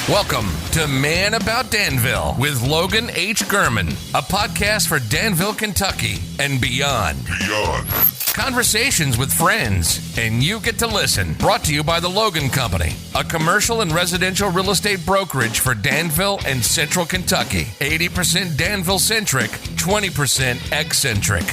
Welcome to Man About Danville with Logan H. Gurman, a podcast for Danville, Kentucky and beyond. Conversations with friends, and you get to listen. Brought to you by the Logan Company, a commercial and residential real estate brokerage for Danville and Central Kentucky. 80% Danville-centric, 20% eccentric.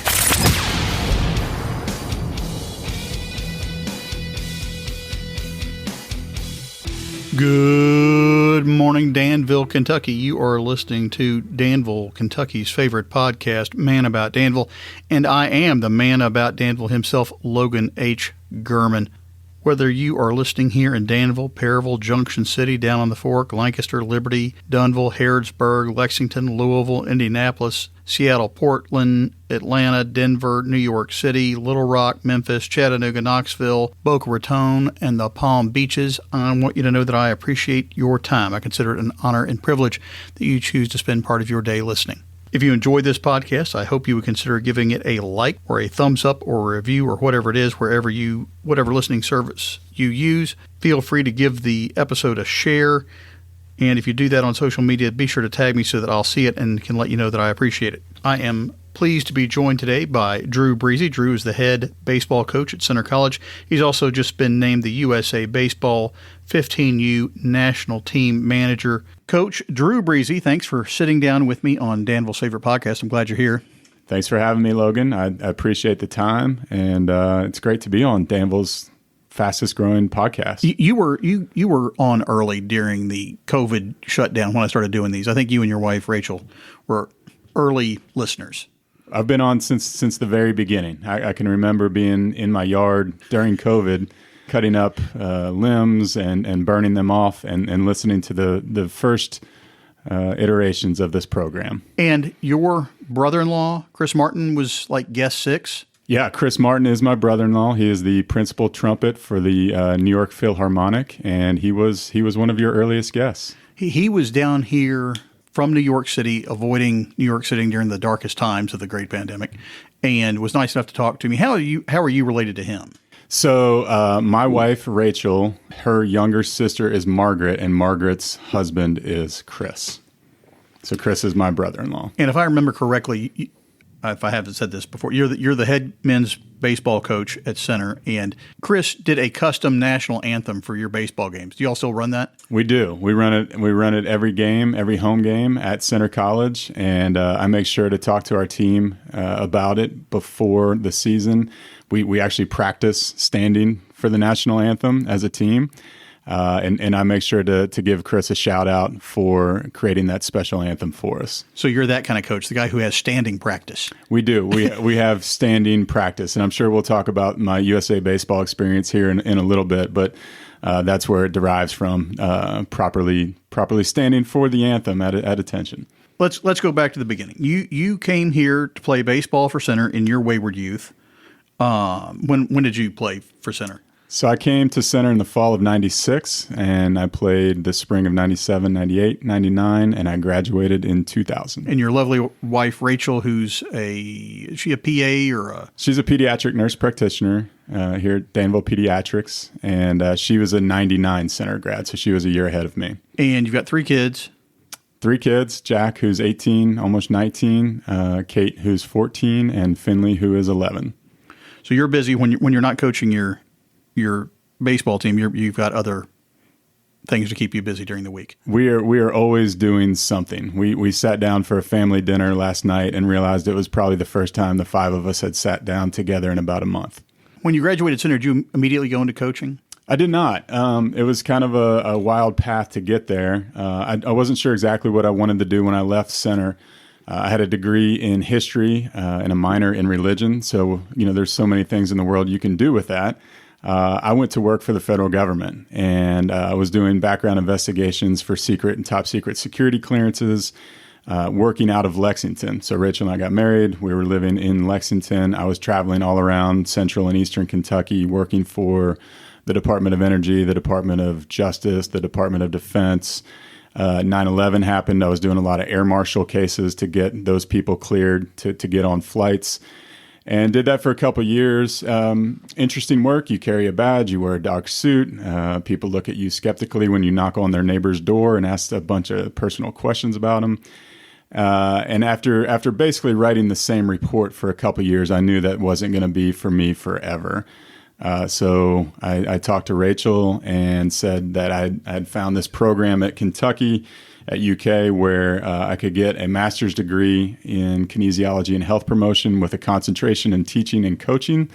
Good morning, Danville, Kentucky. You are listening to Danville, Kentucky's favorite podcast, Man About Danville, and I am the man about Danville himself, Logan H. Gurman. Whether you are listening here in Danville, Perryville, Junction City, down on the Fork, Lancaster, Liberty, Dunnville, Harrodsburg, Lexington, Louisville, Indianapolis, Seattle, Portland, Atlanta, Denver, New York City, Little Rock, Memphis, Chattanooga, Knoxville, Boca Raton, and the Palm Beaches, I want you to know that I appreciate your time. I consider it an honor and privilege that you choose to spend part of your day listening. If you enjoyed this podcast, I hope you would consider giving it a like or a thumbs up or a review or whatever it is, whatever listening service you use. Feel free to give the episode a share. And if you do that on social media, be sure to tag me so that I'll see it and can let you know that I appreciate it. I am pleased to be joined today by Drew Briese. Drew is the head baseball coach at Center College. He's also just been named the USA Baseball 15U National Team Manager. Coach Drew Briese, thanks for sitting down with me on Danville's favorite podcast. I'm glad you're here. Thanks for having me, Logan. I appreciate the time, and it's great to be on Danville's fastest growing podcast. You were on early during the COVID shutdown when I started doing these. I think you and your wife, Rachel, were early listeners. I've been on since the very beginning. I can remember being in my yard during COVID, cutting up limbs and burning them off and listening to the first iterations of this program. And your brother-in-law, Chris Martin, was like guest 6? Yeah, Chris Martin is my brother-in-law. He is the principal trumpet for the New York Philharmonic, and he was one of your earliest guests. He was down here from New York City, avoiding New York City during the darkest times of the great pandemic, and was nice enough to talk to me. How are you related to him? So my wife, Rachel, her younger sister is Margaret, and Margaret's husband is Chris. So Chris is my brother-in-law. And if I remember correctly, if I haven't said this before, you're the head men's baseball coach at Center, and Chris did a custom national anthem for your baseball games. Do you all still run that? We do. We run it every game, every home game at Center College, and I make sure to talk to our team about it before the season. We actually practice standing for the national anthem as a team. And I make sure to give Chris a shout out for creating that special anthem for us. So you're that kind of coach, the guy who has standing practice. We do. We have standing practice, and I'm sure we'll talk about my USA baseball experience here in a little bit, but that's where it derives from, properly standing for the anthem at attention. Let's go back to the beginning. You came here to play baseball for Center in your wayward youth. When did you play for Center? So I came to Center in the fall of 96, and I played the spring of 97, 98, 99, and I graduated in 2000. And your lovely wife, Rachel, is she a PA or a... She's a pediatric nurse practitioner here at Danville Pediatrics, and she was a 99 Center grad, so she was a year ahead of me. And you've got 3 kids. 3 kids, Jack, who's 18, almost 19, Kate, who's 14, and Finley, who is 11. So you're busy when you're not coaching your baseball team. You've got other things to keep you busy during the week. We are always doing something. We sat down for a family dinner last night and realized it was probably the first time the 5 of us had sat down together in about a month. When you graduated Center, did you immediately go into coaching? I did not. It was kind of a wild path to get there. I wasn't sure exactly what I wanted to do when I left Center. I had a degree in history and a minor in religion. So, there's so many things in the world you can do with that. I went to work for the federal government, and I was doing background investigations for secret and top secret security clearances, working out of Lexington. So Rachel and I got married. We were living in Lexington. I was traveling all around central and eastern Kentucky, working for the Department of Energy, the Department of Justice, the Department of Defense. 9/11 happened. I was doing a lot of air marshal cases to get those people cleared to get on flights. And did that for a couple of years. Interesting work. You carry a badge. You wear a dark suit. People look at you skeptically when you knock on their neighbor's door and ask a bunch of personal questions about them. And after basically writing the same report for a couple of years, I knew that wasn't going to be for me forever. So I talked to Rachel and said that I'd found this program at Kentucky, at UK, where I could get a master's degree in kinesiology and health promotion with a concentration in teaching and coaching.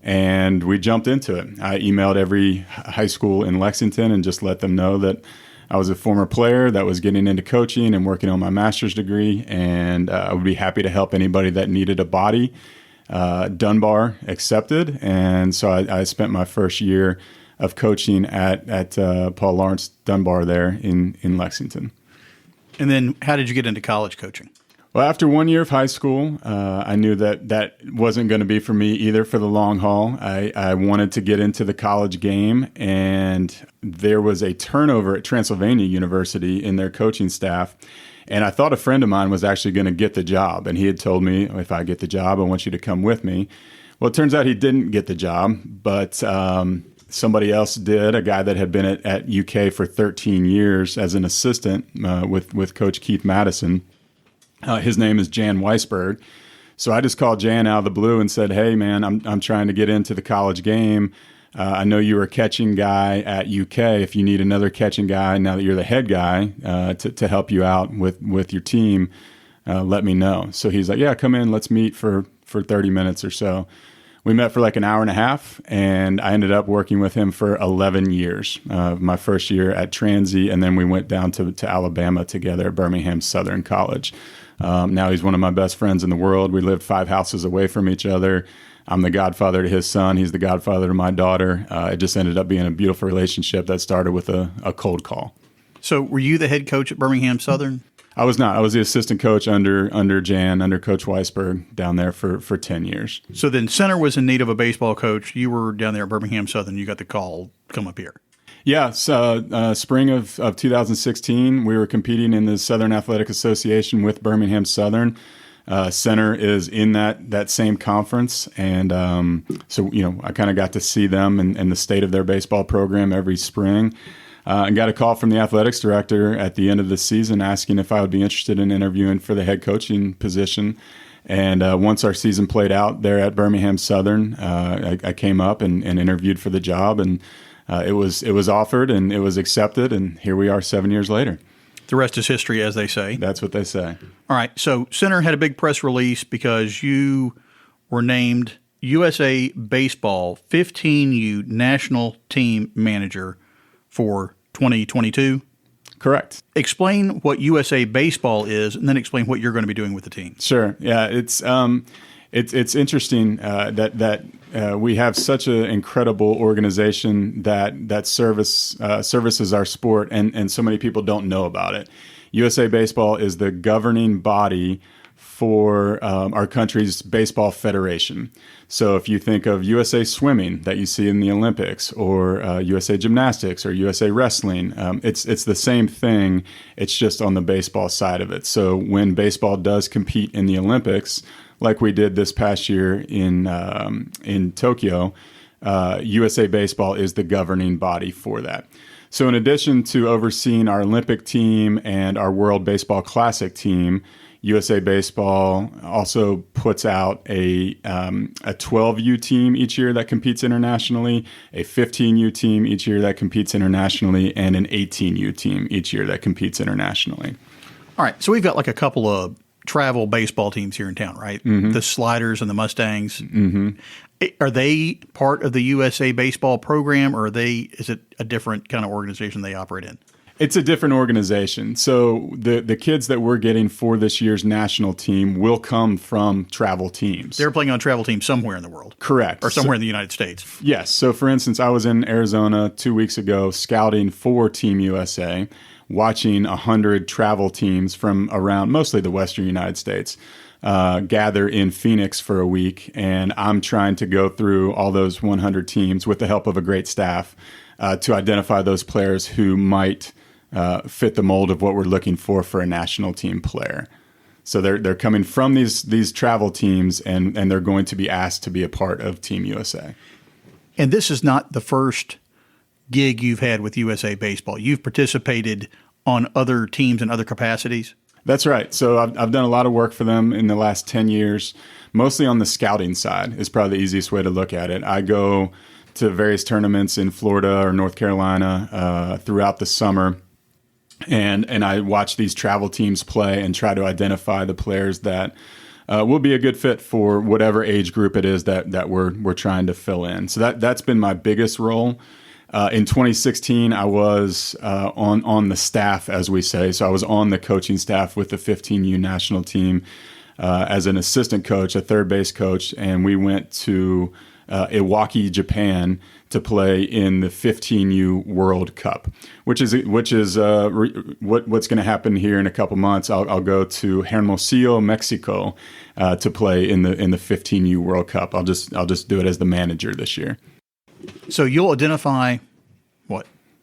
And we jumped into it. I emailed every high school in Lexington and just let them know that I was a former player that was getting into coaching and working on my master's degree. And I would be happy to help anybody that needed a body. Dunbar accepted. And so I spent my first year of coaching at Paul Lawrence Dunbar there in Lexington. And then how did you get into college coaching? Well, after 1 year of high school, I knew that wasn't going to be for me either for the long haul. I wanted to get into the college game, and there was a turnover at Transylvania University in their coaching staff. And I thought a friend of mine was actually going to get the job. And he had told me, if I get the job, I want you to come with me. Well, it turns out he didn't get the job, but somebody else did, a guy that had been at UK for 13 years as an assistant with Coach Keith Madison. His name is Jan Weisberg. So I just called Jan out of the blue and said, hey, man, I'm trying to get into the college game. I know you were a catching guy at UK. If you need another catching guy, now that you're the head guy, to help you out with your team, let me know. So he's like, yeah, come in. Let's meet for 30 minutes or so. We met for like an hour and a half, and I ended up working with him for 11 years. My first year at Transy, and then we went down to Alabama together at Birmingham Southern College. Now he's one of my best friends in the world. We lived 5 houses away from each other. I'm the godfather to his son. He's the godfather to my daughter. It just ended up being a beautiful relationship that started with a cold call. So were you the head coach at Birmingham Southern? I was not. I was the assistant coach under Jan, under Coach Weisberg down there for 10 years. So then Center was in need of a baseball coach. You were down there at Birmingham Southern. You got the call, come up here. Yeah, so spring of 2016, we were competing in the Southern Athletic Association with Birmingham Southern. Center is in that same conference, and so I kind of got to see them and the state of their baseball program every spring. And got a call from the athletics director at the end of the season asking if I would be interested in interviewing for the head coaching position. And once our season played out there at Birmingham Southern, I came up and interviewed for the job, and it was offered and it was accepted, and here we are 7 years later. The rest is history, as they say. That's what they say. All right, so Center had a big press release because you were named USA Baseball 15U National Team Manager for 2022? Correct. Explain what USA Baseball is, and then explain what you're going to be doing with the team. Sure. Yeah, it's interesting that we have such an incredible organization that services our sport, and so many people don't know about it. USA Baseball is the governing body for our country's baseball federation. So if you think of USA Swimming that you see in the Olympics, or USA Gymnastics, or USA Wrestling, it's the same thing. It's just on the baseball side of it. So when baseball does compete in the Olympics, like we did this past year in Tokyo, USA Baseball is the governing body for that. So in addition to overseeing our Olympic team and our World Baseball Classic team, USA Baseball also puts out a 12U team each year that competes internationally, a 15U team each year that competes internationally, and an 18U team each year that competes internationally. All right, so we've got like a couple of travel baseball teams here in town, right? Mm-hmm. The Sliders and the Mustangs. Mm-hmm. Are they part of the USA Baseball program, or is it a different kind of organization they operate in? It's a different organization. So the kids that we're getting for this year's national team will come from travel teams. They're playing on travel teams somewhere in the world. Correct. Or somewhere in the United States. Yes. So, for instance, I was in Arizona 2 weeks ago scouting for Team USA, watching 100 travel teams from around mostly the Western United States gather in Phoenix for a week. And I'm trying to go through all those 100 teams with the help of a great staff to identify those players who might fit the mold of what we're looking for a national team player. So they're coming from these travel teams, and they're going to be asked to be a part of Team USA. And this is not the first gig you've had with USA Baseball. You've participated on other teams and other capacities? That's right. So I've done a lot of work for them in the last 10 years, mostly on the scouting side is probably the easiest way to look at it. I go to various tournaments in Florida or North Carolina throughout the summer, and I watch these travel teams play and try to identify the players that will be a good fit for whatever age group it is that we're trying to fill in. So that's been my biggest role. In 2016, I was on the staff, as we say. So I was on the coaching staff with the 15U national team as an assistant coach, a third base coach, and we went to Iwaki, Japan, to play in the 15U World Cup, which is what's going to happen here in a couple months. I'll go to Hermosillo, Mexico, to play in the 15U World Cup. I'll just do it as the manager this year. So you'll identify,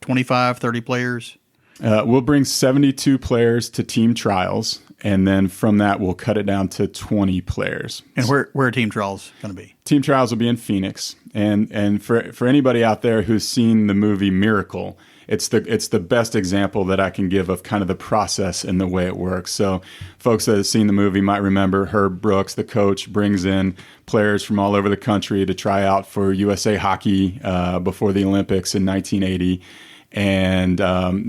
25, 30 players? We'll bring 72 players to team trials, and then from that, we'll cut it down to 20 players. And where are team trials going to be? Team trials will be in Phoenix. And for anybody out there who's seen the movie Miracle, it's the best example that I can give of kind of the process and the way it works. So folks that have seen the movie might remember Herb Brooks, the coach, brings in players from all over the country to try out for USA Hockey before the Olympics in 1980. And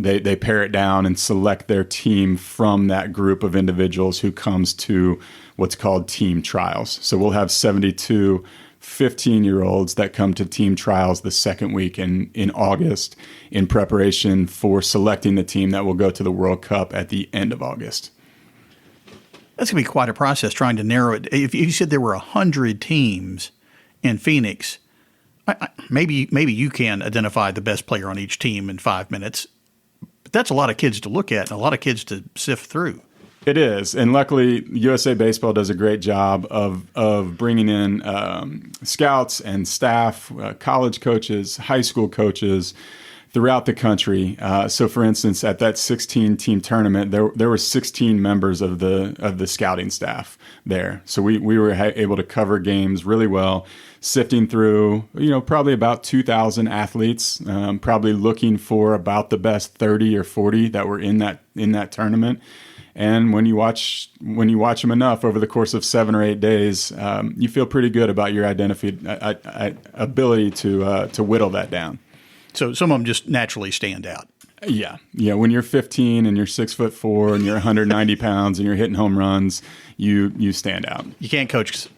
they pare it down and select their team from that group of individuals who comes to what's called team trials. So we'll have 72 15-year-olds that come to team trials the second week in August in preparation for selecting the team that will go to the World Cup at the end of August. That's going to be quite a process trying to narrow it. If you said there were 100 teams in Phoenix, maybe you can identify the best player on each team in 5 minutes, but that's a lot of kids to look at and a lot of kids to sift through. It is, and luckily USA Baseball does a great job of bringing in scouts and staff, college coaches, high school coaches throughout the country. So, for instance, at that 16-team tournament, there were 16 members of the scouting staff there. So we were able to cover games really well, sifting through probably about 2,000 athletes, probably looking for about the best 30 or 40 that were in that tournament. And when you watch them enough over the course of 7 or 8 days, you feel pretty good about your ability to whittle that down. So some of them just naturally stand out. Yeah. When you're 15 and you're 6'4" and you're 190 pounds and you're hitting home runs, you stand out. You can't coach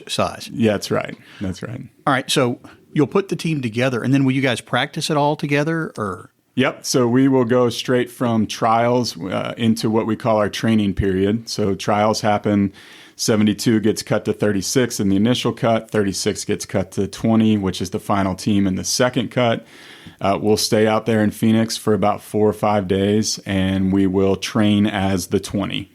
size. Yeah, that's right. All right. So you'll put the team together, and then will you guys practice it all together, or? Yep. So we will go straight from trials into what we call our training period. So trials happen, 72 gets cut to 36 in the initial cut, 36 gets cut to 20, which is the final team in the second cut. We'll stay out there in Phoenix for about 4 or 5 days, and we will train as the 20.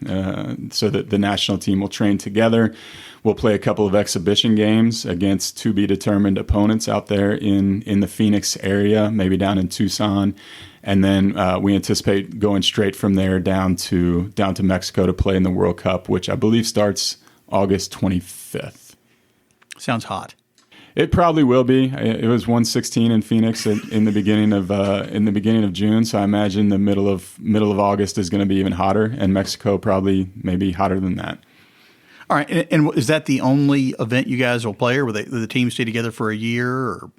So that the national team will train together. We'll play a couple of exhibition games against to-be-determined opponents out there in the Phoenix area, maybe down in Tucson. And then we anticipate going straight from there down to Mexico to play in the World Cup, which I believe starts August 25th. Sounds hot. It probably will be. It was 116 in Phoenix in the beginning of June, so I imagine the middle of August is going to be even hotter, and Mexico probably maybe hotter than that. All right, and is that the only event you guys will play, or will the teams stay together for a year? Or?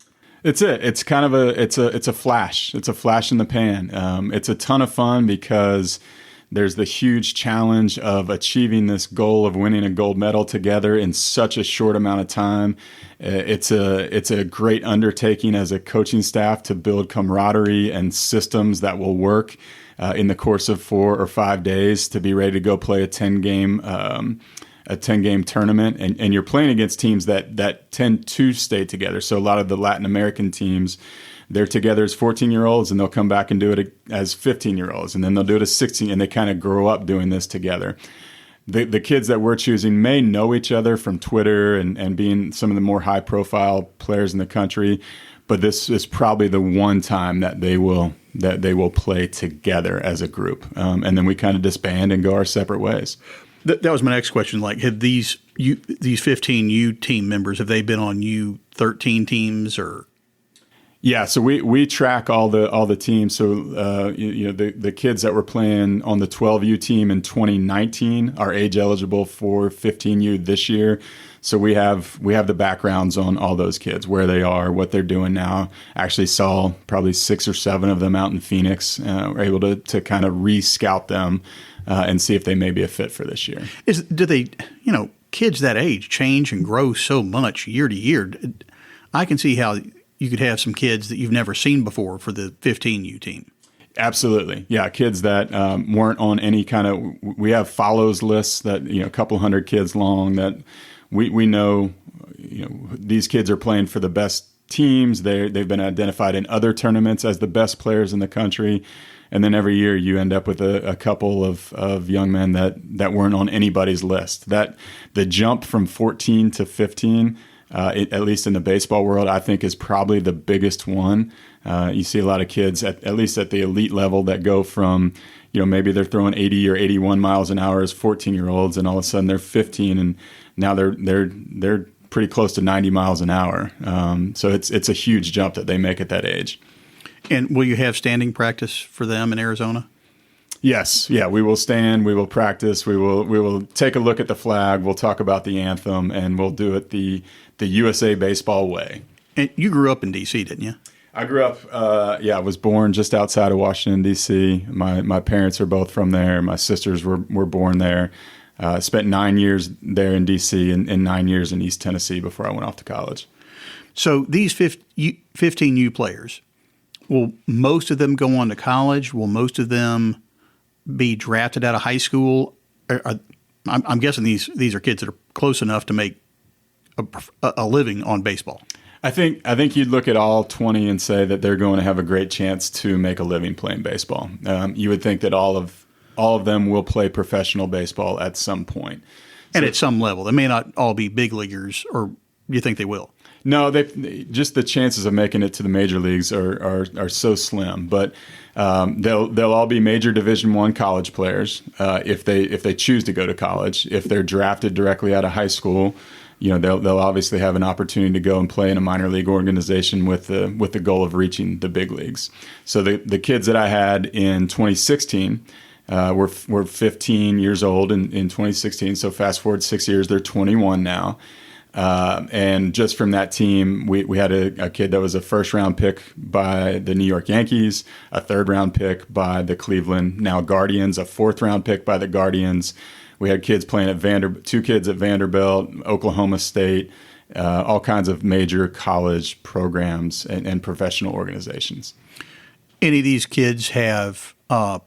It's it. It's kind of it's a flash. It's a flash in the pan. It's a ton of fun because there's the huge challenge of achieving this goal of winning a gold medal together in such a short amount of time. It's a great undertaking as a coaching staff to build camaraderie and systems that will work in the course of 4 or 5 days to be ready to go play a 10-game tournament, and you're playing against teams that tend to stay together. So a lot of the Latin American teams, they're together as 14-year-olds, and they'll come back and do it as 15-year-olds, and then they'll do it as 16, and they kind of grow up doing this together. The kids that we're choosing may know each other from Twitter and being some of the more high-profile players in the country, but this is probably the one time that they will play together as a group, and then we kind of disband and go our separate ways. That was my next question. Like, have these 15 U team members, have they been on U13 teams or? Yeah, so we track all the teams. So the kids that were playing on the 12U team in 2019 are age eligible for 15U this year. So we have the backgrounds on all those kids, where they are, what they're doing now. Actually saw probably 6 or 7 of them out in Phoenix. We're able to kind of re-scout them and see if they may be a fit for this year. Do they, kids that age change and grow so much year to year? I can see how you could have some kids that you've never seen before for the 15U team. Absolutely. Yeah, kids that weren't on any kind of – we have follows lists that, a couple hundred kids long that we know, these kids are playing for the best teams. They've been identified in other tournaments as the best players in the country. And then every year you end up with a couple of young men that weren't on anybody's list. That the jump from 14 to 15 – at least in the baseball world, I think is probably the biggest one. You see a lot of kids, at least at the elite level, that go from, maybe they're throwing 80 or 81 miles an hour as 14-year-olds, and all of a sudden they're 15, and now they're pretty close to 90 miles an hour. So it's a huge jump that they make at that age. And will you have standing practice for them in Arizona? Yes. Yeah, we will stand, we will practice, we will take a look at the flag, we'll talk about the anthem, and we'll do it the USA baseball way. And you grew up in D.C., didn't you? I grew up, I was born just outside of Washington, D.C. My parents are both from there. My sisters were born there. Spent 9 years there in D.C. and 9 years in East Tennessee before I went off to college. So these 15U players, will most of them go on to college? Will most of them be drafted out of high school? I'm guessing these are kids that are close enough to make a living on baseball. I think you'd look at all 20 and say that they're going to have a great chance to make a living playing baseball. You would think that all of them will play professional baseball at some point. And at some level. They may not all be big leaguers, or do you think they will? No, just the chances of making it to the major leagues are so slim. But they'll all be major Division I college players if they choose to go to college. If they're drafted directly out of high school, they'll obviously have an opportunity to go and play in a minor league organization with the goal of reaching the big leagues. So the kids that I had in 2016 were 15 years old in 2016. So fast forward 6 years, they're 21 now. And just from that team, we had a kid that was a first-round pick by the New York Yankees, a third-round pick by the Cleveland now Guardians, a fourth-round pick by the Guardians. We had kids playing at two kids at Vanderbilt, Oklahoma State, all kinds of major college programs and professional organizations. Any of these kids have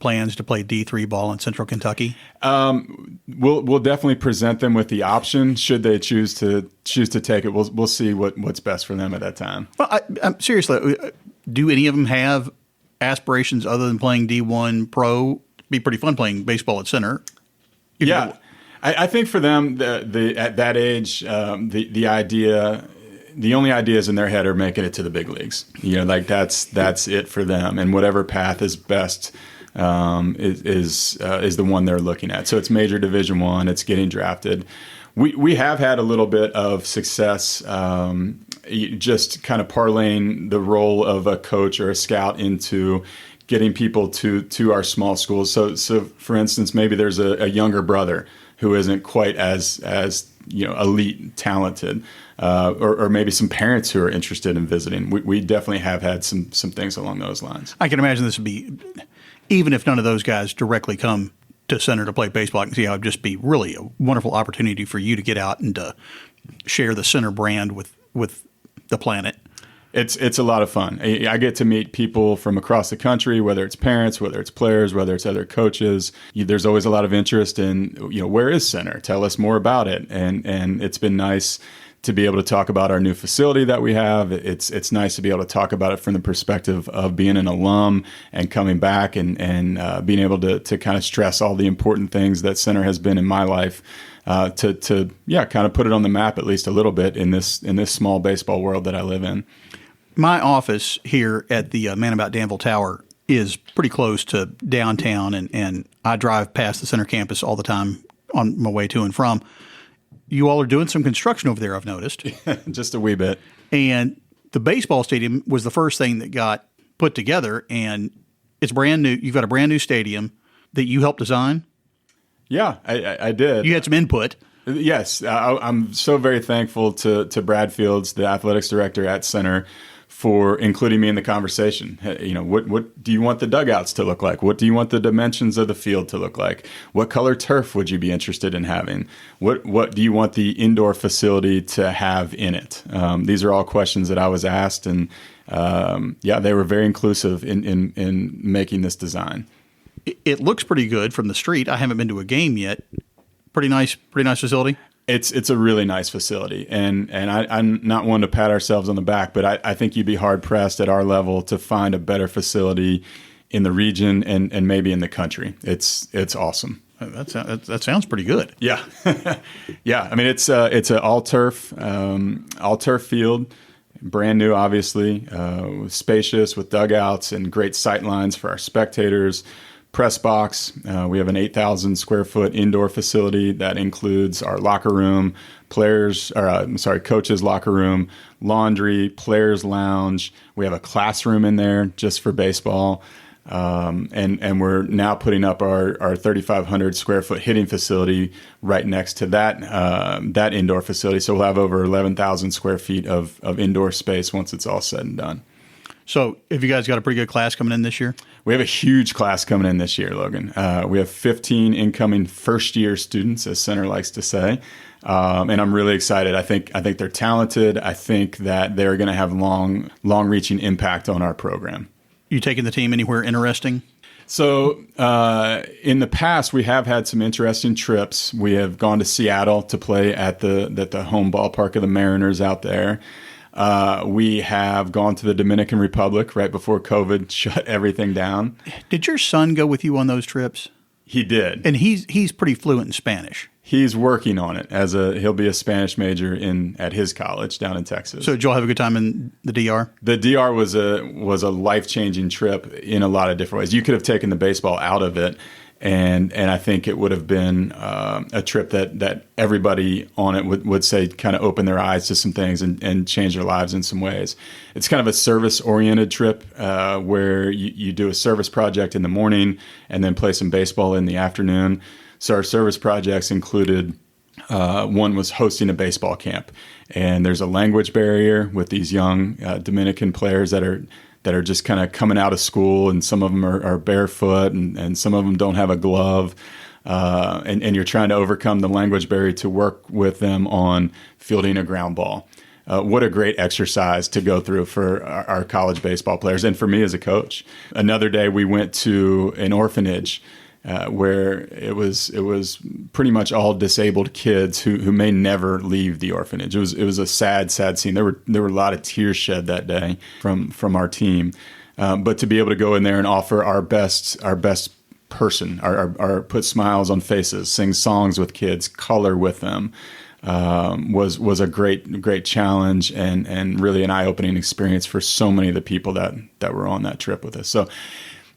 plans to play D3 ball in Central Kentucky? We'll definitely present them with the option should they choose to take it. We'll see what's best for them at that time. Well, I'm seriously, do any of them have aspirations other than playing D1 pro? It'd be pretty fun playing baseball at center. Yeah, I think for them, at that age, the idea. The only ideas in their head are making it to the big leagues. That's it for them, and whatever path is best is the one they're looking at. So it's major Division I. It's getting drafted. We have had a little bit of success, just kind of parlaying the role of a coach or a scout into getting people to our small schools. So for instance, maybe there's a younger brother who isn't quite as elite talented. Or maybe some parents who are interested in visiting. We definitely have had some things along those lines. I can imagine this would be, even if none of those guys directly come to center to play baseball, I can see how it would just be really a wonderful opportunity for you to get out and to share the center brand with the planet. It's a lot of fun. I get to meet people from across the country, whether it's parents, whether it's players, whether it's other coaches. There's always a lot of interest in, where is center? Tell us more about it. And it's been nice to be able to talk about our new facility that we have. It's nice to be able to talk about it from the perspective of being an alum and coming back and being able to kind of stress all the important things that center has been in my life, to kind of put it on the map at least a little bit in this small baseball world that I live in. My office here at the ManAboutDanville Tower is pretty close to downtown, and I drive past the center campus all the time on my way to and from. You all are doing some construction over there, I've noticed. Just a wee bit. And the baseball stadium was the first thing that got put together, and it's brand new. You've got a brand new stadium that you helped design? Yeah, I did. You had some input. Yes. I'm so very thankful to Brad Fields, the athletics director at Center, for including me in the conversation. What do you want the dugouts to look like? What do you want the dimensions of the field to look like? What color turf would you be interested in having? What do you want the indoor facility to have in it? These are all questions that I was asked, and they were very inclusive in making this design. It looks pretty good from the street. I haven't been to a game yet. Pretty nice facility. It's a really nice facility, and I'm not one to pat ourselves on the back, but I think you'd be hard pressed at our level to find a better facility in the region and maybe in the country. It's awesome. That sounds pretty good. Yeah, yeah. I mean, it's an all turf field, brand new, obviously, spacious with dugouts and great sight lines for our spectators. Press box. We have an 8,000 square foot indoor facility that includes our locker room, coach's locker room, laundry, players lounge. We have a classroom in there just for baseball. And we're now putting up our 3,500 square foot hitting facility right next to that indoor facility. So we'll have over 11,000 square feet of indoor space once it's all said and done. So have you guys got a pretty good class coming in this year? We have a huge class coming in this year, Logan. We have 15 incoming first-year students, as Center likes to say, and I'm really excited. I think they're talented. I think that they're going to have long-reaching impact on our program. You taking the team anywhere interesting? So in the past, we have had some interesting trips. We have gone to Seattle to play at the home ballpark of the Mariners out there. We have gone to the Dominican Republic right before COVID shut everything down. Did your son go with you on those trips? He did. And he's pretty fluent in Spanish. He's working on it he'll be a Spanish major at his college down in Texas. So did you all have a good time in the DR? The DR was a life-changing trip in a lot of different ways. You could have taken the baseball out of it, and I think it would have been a trip that everybody on it would say kind of open their eyes to some things and change their lives in some ways. It's kind of a service-oriented trip where you do a service project in the morning and then play some baseball in the afternoon. So our service projects included one was hosting a baseball camp, and there's a language barrier with these young Dominican players that are just kind of coming out of school, and some of them are barefoot, and some of them don't have a glove, and you're trying to overcome the language barrier to work with them on fielding a ground ball. What a great exercise to go through for our college baseball players, and for me as a coach. Another day we went to an orphanage where it was pretty much all disabled kids who may never leave the orphanage. It was a sad scene. There were a lot of tears shed that day from our team, but to be able to go in there and offer our best person, our put smiles on faces, sing songs with kids, color with them, was a great challenge and really an eye-opening experience for so many of the people that were on that trip with us. So,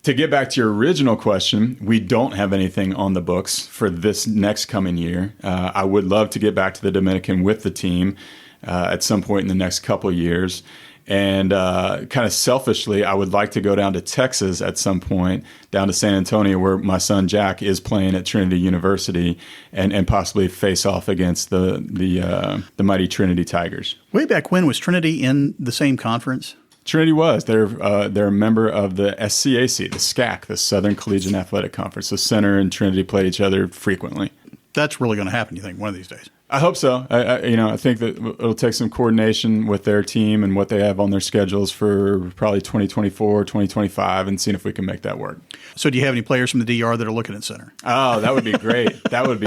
to get back to your original question, we don't have anything on the books for this next coming year. I would love to get back to the Dominican with the team at some point in the next couple of years. And kind of selfishly, I would like to go down to Texas at some point, down to San Antonio, where my son Jack is playing at Trinity University, and possibly face off against the mighty Trinity Tigers. Way back when, was Trinity in the same conference? Trinity was. They're a member of the SCAC, the SCAC, the Southern Collegiate Athletic Conference. So Center and Trinity played each other frequently. That's really going to happen, you think, one of these days? I hope so. I think that it'll take some coordination with their team and what they have on their schedules for probably 2024, 2025, and seeing if we can make that work. So do you have any players from the DR that are looking at Center? Oh, that would be great. that would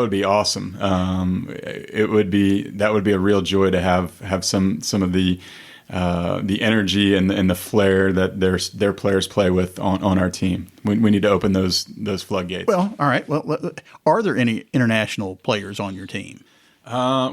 be awesome. That would be a real joy to have some of the energy and the flair that their players play with on our team. We need to open those floodgates. Well, all right. Well, are there any international players on your team?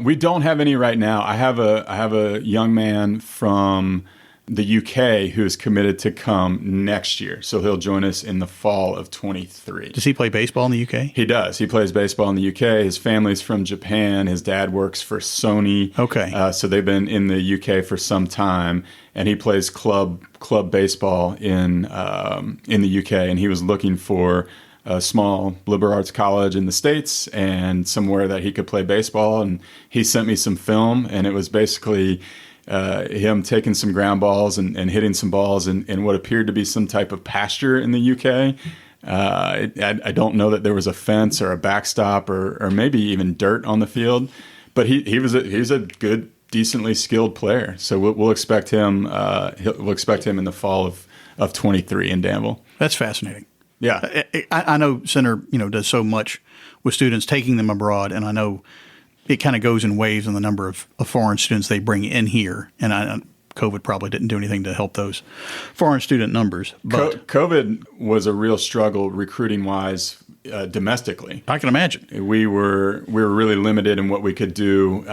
We don't have any right now. I have a young man from the UK, who is committed to come next year. So he'll join us in the fall of 23. Does he play baseball in the UK? He does. He plays baseball in the UK. His family's from Japan. His dad works for Sony. Okay. So they've been in the UK for some time, and he plays club baseball in the UK. And he was looking for a small liberal arts college in the States and somewhere that he could play baseball. And he sent me some film, and it was basically him taking some ground balls and hitting some balls in what appeared to be some type of pasture in the UK. I don't know that there was a fence or a backstop or maybe even dirt on the field, but he's a good, decently skilled player. So we'll expect him. We'll expect him in the fall of 23 in Danville. That's fascinating. Yeah, I know Center does so much with students, taking them abroad, and I know it kind of goes in waves in the number of foreign students they bring in here. And COVID probably didn't do anything to help those foreign student numbers. But COVID was a real struggle recruiting-wise domestically. I can imagine. We were really limited in what we could do,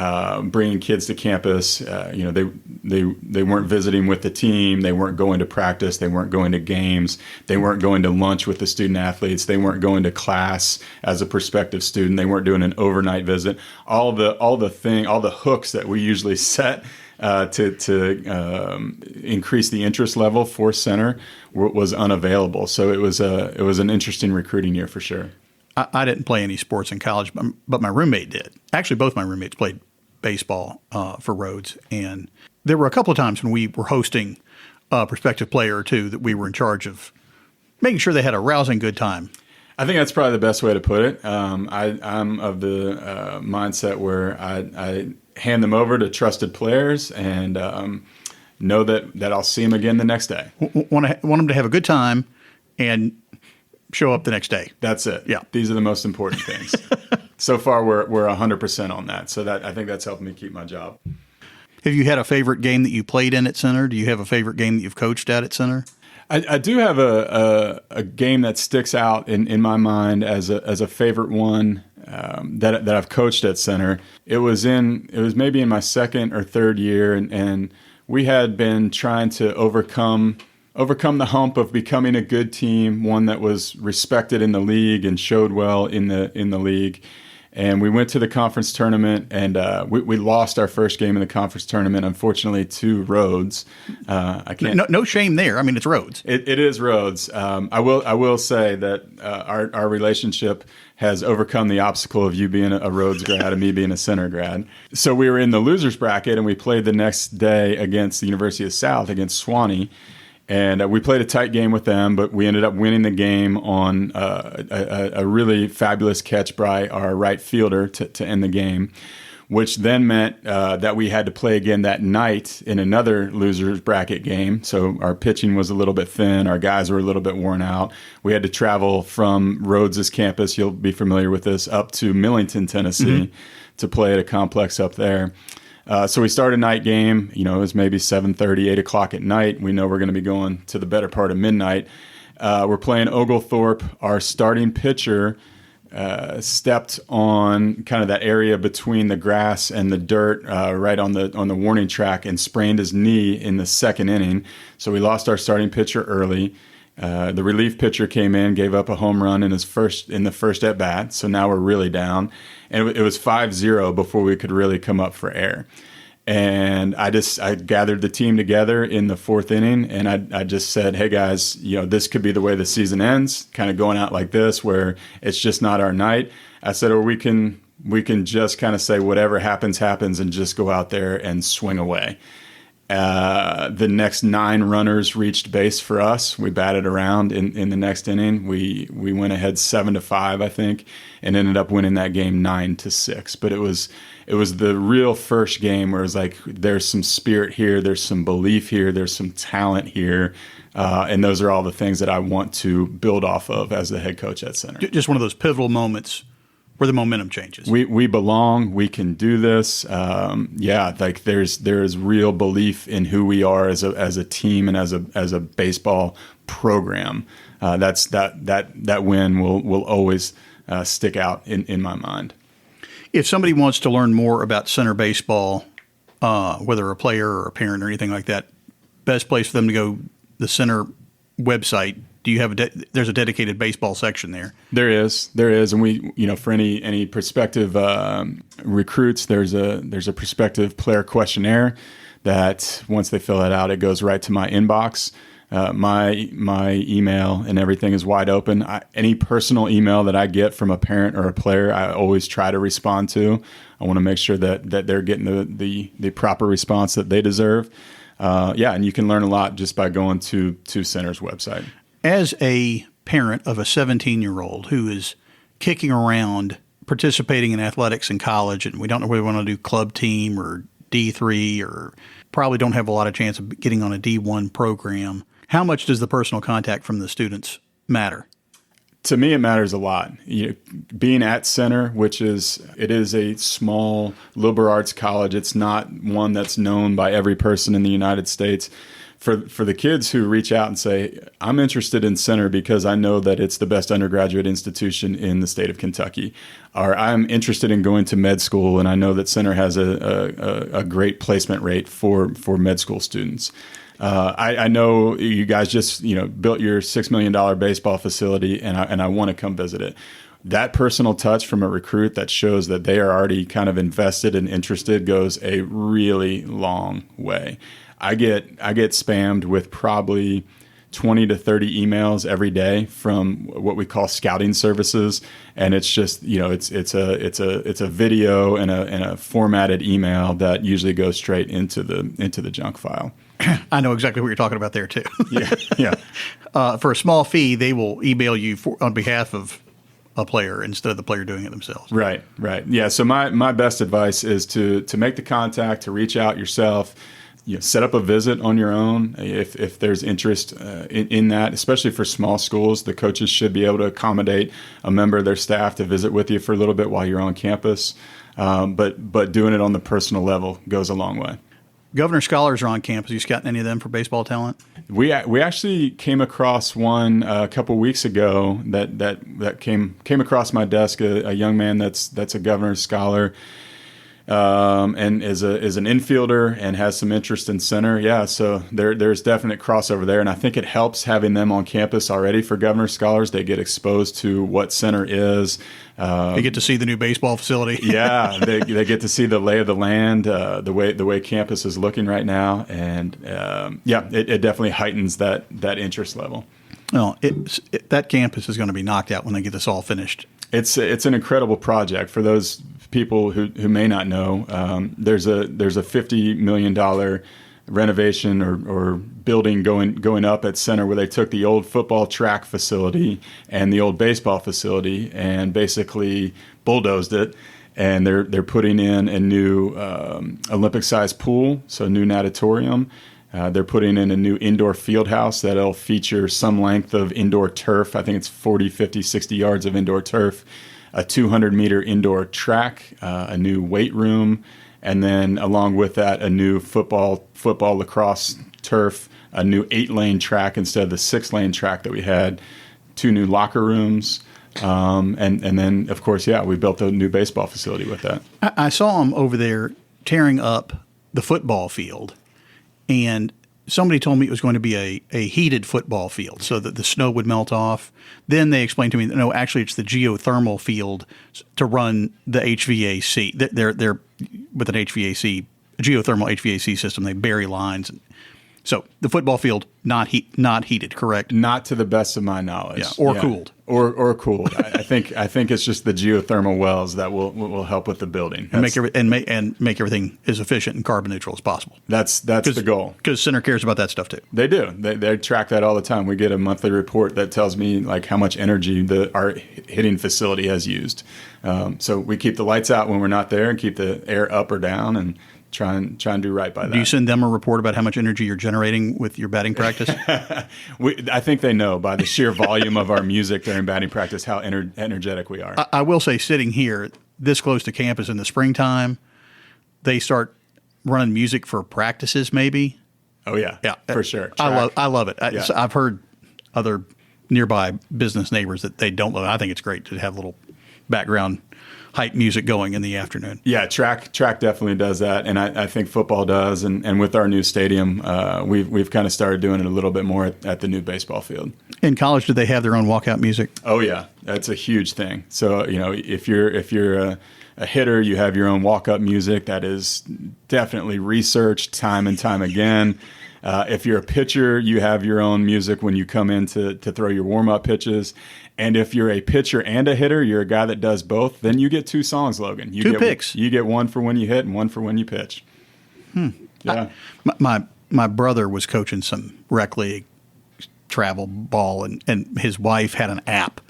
bringing kids to campus. They weren't visiting with the team. They weren't going to practice. They weren't going to games. They weren't going to lunch with the student athletes. They weren't going to class as a prospective student. They weren't doing an overnight visit. All the hooks that we usually set to increase the interest level for center was unavailable. So it was an interesting recruiting year for sure. I didn't play any sports in college, but my roommate did. Actually, both my roommates played baseball for Rhodes, and there were a couple of times when we were hosting a prospective player or two that we were in charge of making sure they had a rousing good time. I think that's probably the best way to put it. I'm of the mindset where I hand them over to trusted players and know that I'll see them again the next day. Want them to have a good time and show up the next day. That's it. Yeah. These are the most important things. So far, we're 100% on that. So I think that's helped me keep my job. Have you had a favorite game that you played in at center? Do you have a favorite game that you've coached at center? I do have a game that sticks out in my mind as a favorite one that I've coached at center. It was maybe in my second or third year, and we had been trying to overcome the hump of becoming a good team, one that was respected in the league and showed well in the league. And we went to the conference tournament, and we lost our first game in the conference tournament, unfortunately, to Rhodes. I can't. No shame there. I mean, it's Rhodes. It is Rhodes. I will say that our relationship has overcome the obstacle of you being a Rhodes grad and me being a center grad. So we were in the losers bracket, and we played the next day against the University of South, against Swanee. And we played a tight game with them, but we ended up winning the game on a really fabulous catch by our right fielder to end the game, which then meant that we had to play again that night in another losers bracket game. So our pitching was a little bit thin. Our guys were a little bit worn out. We had to travel from Rhodes' campus, you'll be familiar with this, up to Millington, Tennessee, to play at a complex up there. So we start a night game, it was maybe 7:30, 8 o'clock at night. We know we're going to be going to the better part of midnight. We're playing Oglethorpe. Our starting pitcher stepped on kind of that area between the grass and the dirt right on the warning track and sprained his knee in the second inning. So we lost our starting pitcher early. The relief pitcher came in, gave up a home run in the first at bat. So now we're really down. And it was 5-0 before we could really come up for air. And I gathered the team together in the fourth inning, and I just said, hey guys, this could be the way the season ends, kind of going out like this, where it's just not our night. I said, or we can just kind of say whatever happens, happens, and just go out there and swing away. The next 9 runners reached base for us. We batted around in the next inning. We went ahead 7-5, I think, and ended up winning that game 9-6. But it was the real first game where it was like, there's some spirit here, there's some belief here, there's some talent here, and those are all the things that I want to build off of as the head coach at center. Just one of those pivotal moments where the momentum changes. We belong. We can do this. Like there's real belief in who we are as a team and as a baseball program. That win will always stick out in my mind. If somebody wants to learn more about center baseball, whether a player or a parent or anything like that, best place for them to go? The center website. Do you have there's a dedicated baseball section there? There is, and we, for any prospective recruits, there's a prospective player questionnaire that once they fill it out, it goes right to my inbox. My email and everything is wide open. Any personal email that I get from a parent or a player, I always try to respond to. I want to make sure that they're getting the proper response that they deserve. And you can learn a lot just by going to Center's website. As a parent of a 17-year-old who is kicking around participating in athletics in college, and we don't know whether we want to do club team or D3 or probably don't have a lot of chance of getting on a D1 program, how much does the personal contact from the students matter? To me, it matters a lot. Being at Center, it is a small liberal arts college. It's not one that's known by every person in the United States. For the kids who reach out and say, I'm interested in Center because I know that it's the best undergraduate institution in the state of Kentucky, or I'm interested in going to med school and I know that Center has a great placement rate for med school students. I know you guys just built your $6 million baseball facility and I want to come visit it. That personal touch from a recruit that shows that they are already kind of invested and interested goes a really long way. I get spammed with probably 20 to 30 emails every day from what we call scouting services, and it's just it's a video and a formatted email that usually goes straight into the junk file. I know exactly what you're talking about there too. Yeah. For a small fee, they will email you on behalf of a player instead of the player doing it themselves. Right. Yeah. So my best advice is to make the contact, to reach out yourself. Set up a visit on your own if there's interest in that, especially for small schools. The coaches should be able to accommodate a member of their staff to visit with you for a little bit while you're on campus. But doing it on the personal level goes a long way. Governor Scholars are on campus. You scouting any of them for baseball talent? We actually came across one a couple weeks ago that came across my desk. A young man that's a Governor's Scholar. And is an infielder and has some interest in Center. Yeah, so there's definite crossover there, and I think it helps having them on campus already for Governor Scholars. They get exposed to what Center is. They get to see the new baseball facility. Yeah, they get to see the lay of the land, the way campus is looking right now, and it definitely heightens that interest level. Well, that campus is going to be knocked out when they get this all finished. It's an incredible project. For those people who may not know, there's a $50 million renovation or building going up at Center where they took the old football track facility and the old baseball facility and basically bulldozed it. And they're putting in a new Olympic-sized pool, so a new natatorium. They're putting in a new indoor field house that'll feature some length of indoor turf. I think it's 40, 50, 60 yards of indoor turf, a 200-meter indoor track, a new weight room, and then along with that, a new football lacrosse turf, a new 8-lane track instead of the 6-lane track that we had, 2 new locker rooms, and then, of course, we built a new baseball facility with that. I saw them over there tearing up the football field. And somebody told me it was going to be a heated football field so that the snow would melt off. Then they explained to me that, no, actually it's the geothermal field to run the HVAC. They're with an HVAC, a geothermal HVAC system. They bury lines. So the football field, not heated, correct? Not to the best of my knowledge. Cooled. Or cooled. I think it's just the geothermal wells that will help with the building and make everything as efficient and carbon neutral as possible. That's the goal. Because Center cares about that stuff too. They do. They track that all the time. We get a monthly report that tells me like how much energy our hitting facility has used. So we keep the lights out when we're not there and keep the air up or down and try and do right by that. Do you send them a report about how much energy you're generating with your batting practice? I think they know by the sheer volume of our music during batting practice how energetic we are. I will say, sitting here this close to campus in the springtime, they start running music for practices maybe. Oh, yeah, for sure. I love it. I've heard other nearby business neighbors that they don't love it. I think it's great to have little background hype music going in the afternoon. Yeah, track definitely does that, and I think football does. And with our new stadium, we've kind of started doing it a little bit more at the new baseball field. In college, do they have their own walkout music? Oh yeah, that's a huge thing. So if you're a hitter, you have your own walk-up music. That is definitely researched time and time again. If you're a pitcher, you have your own music when you come in to throw your warm-up pitches. And if you're a pitcher and a hitter, you're a guy that does both, then you get 2 songs, Logan. Two picks. You get one for when you hit and one for when you pitch. Yeah. My brother was coaching some rec league travel ball, and his wife had an app.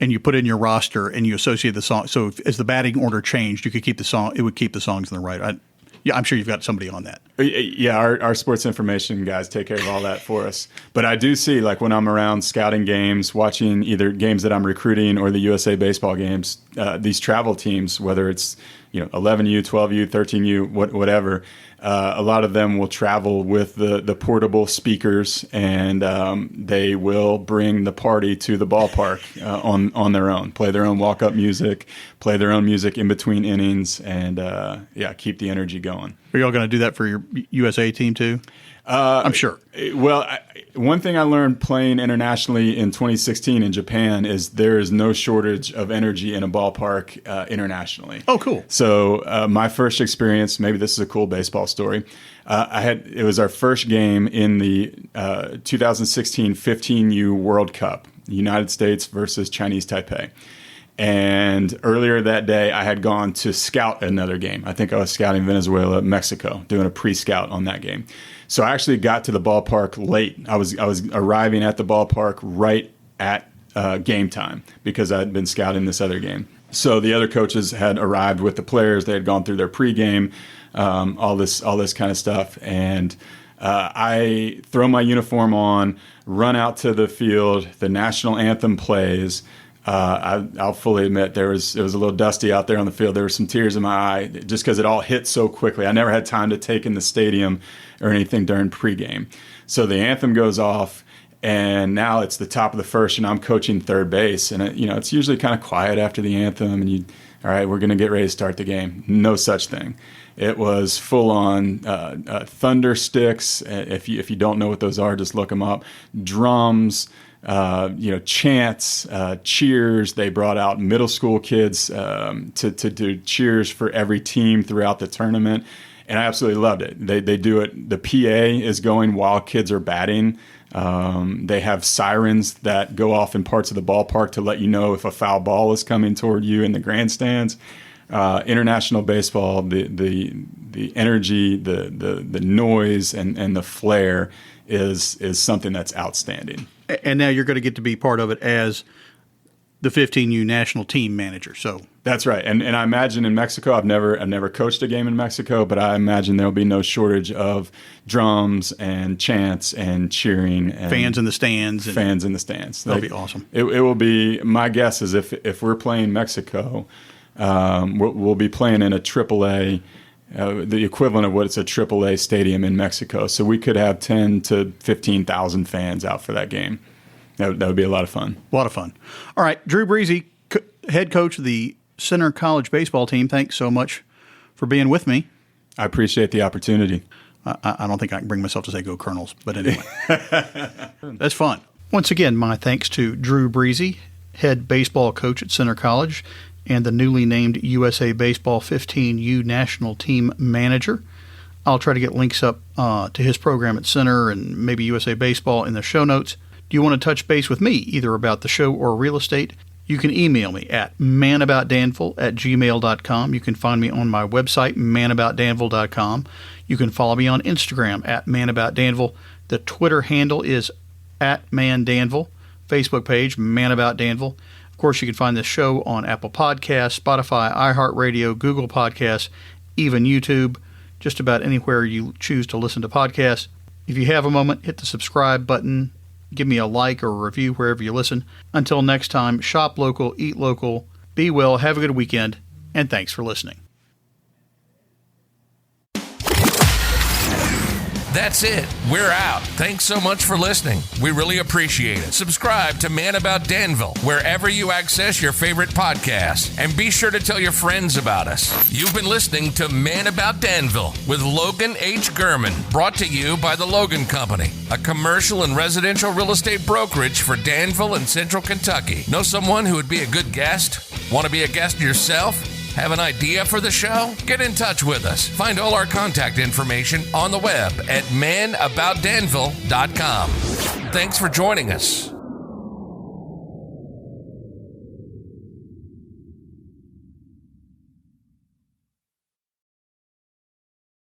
And you put in your roster and you associate the song. So as the batting order changed, you could keep the song. It would keep the songs in the right. I'm sure you've got somebody on that. Yeah, our sports information guys take care of all that for us. But I do see, like when I'm around scouting games, watching either games that I'm recruiting or the USA baseball games, these travel teams, whether it's 11U, 12U, 13U, whatever, a lot of them will travel with the portable speakers, and they will bring the party to the ballpark on their own, play their own walk-up music, play their own music in between innings, and keep the energy going. Are y'all going to do that for your USA team too? I'm sure. Well, one thing I learned playing internationally in 2016 in Japan is there is no shortage of energy in a ballpark internationally. Oh, cool. So my first experience, maybe this is a cool baseball story. It was our first game in the 2016 15U World Cup, United States versus Chinese Taipei. And earlier that day, I had gone to scout another game. I think I was scouting Venezuela, Mexico, doing a pre-scout on that game. So I actually got to the ballpark late. I was arriving at the ballpark right at game time because I had been scouting this other game. So the other coaches had arrived with the players. They had gone through their pregame, all this kind of stuff. And I throw my uniform on, run out to the field. The national anthem plays. I'll fully admit it was a little dusty out there on the field. There were some tears in my eye just because it all hit so quickly. I never had time to take in the stadium or anything during pregame. So the anthem goes off, and now it's the top of the first, and I'm coaching third base. And it's usually kind of quiet after the anthem, and all right, we're going to get ready to start the game. No such thing. It was full on thunder sticks. If you don't know what those are, just look them up. Drums. Chants, cheers. They brought out middle school kids to do cheers for every team throughout the tournament, and I absolutely loved it. They do it. The PA is going while kids are batting. They have sirens that go off in parts of the ballpark to let you know if a foul ball is coming toward you in the grandstands. International baseball, the energy, the noise, and the flair is something that's outstanding. And now you're going to get to be part of it as the 15U national team manager. So that's right. And I imagine in Mexico, I've never coached a game in Mexico, but I imagine there'll be no shortage of drums and chants and cheering and fans in the stands. That'll be awesome. It will be. My guess is if we're playing Mexico, we'll be playing in a AAA. The equivalent of what it's a AAA stadium in Mexico. So we could have 10 to 15,000 fans out for that game. That would be a lot of fun. A lot of fun. All right, Drew Briese, head coach of the Center College baseball team, thanks so much for being with me. I appreciate the opportunity. I don't think I can bring myself to say go Colonels, but anyway. That's fun. Once again, my thanks to Drew Briese, head baseball coach at Center College, and the newly named USA Baseball 15U National Team Manager. I'll try to get links up to his program at Center and maybe USA Baseball in the show notes. Do you want to touch base with me, either about the show or real estate? You can email me at manaboutdanville@gmail.com. You can find me on my website, manaboutdanville.com. You can follow me on Instagram at manaboutdanville. The Twitter handle is @mandanville. Facebook page, ManAboutDanville. Of course, you can find this show on Apple Podcasts, Spotify, iHeartRadio, Google Podcasts, even YouTube, just about anywhere you choose to listen to podcasts. If you have a moment, hit the subscribe button. Give me a like or a review wherever you listen. Until next time, shop local, eat local, be well, have a good weekend, and thanks for listening. That's it. We're out. Thanks so much for listening. We really appreciate it. Subscribe to Man About Danville wherever you access your favorite podcasts, and be sure to tell your friends about us. You've been listening to Man About Danville with Logan H. Gurman, brought to you by the Logan Company, a commercial and residential real estate brokerage for Danville and Central Kentucky. Know someone who would be a good guest? Want to be a guest yourself? Have an idea for the show? Get in touch with us. Find all our contact information on the web at ManAboutDanville.com. Thanks for joining us.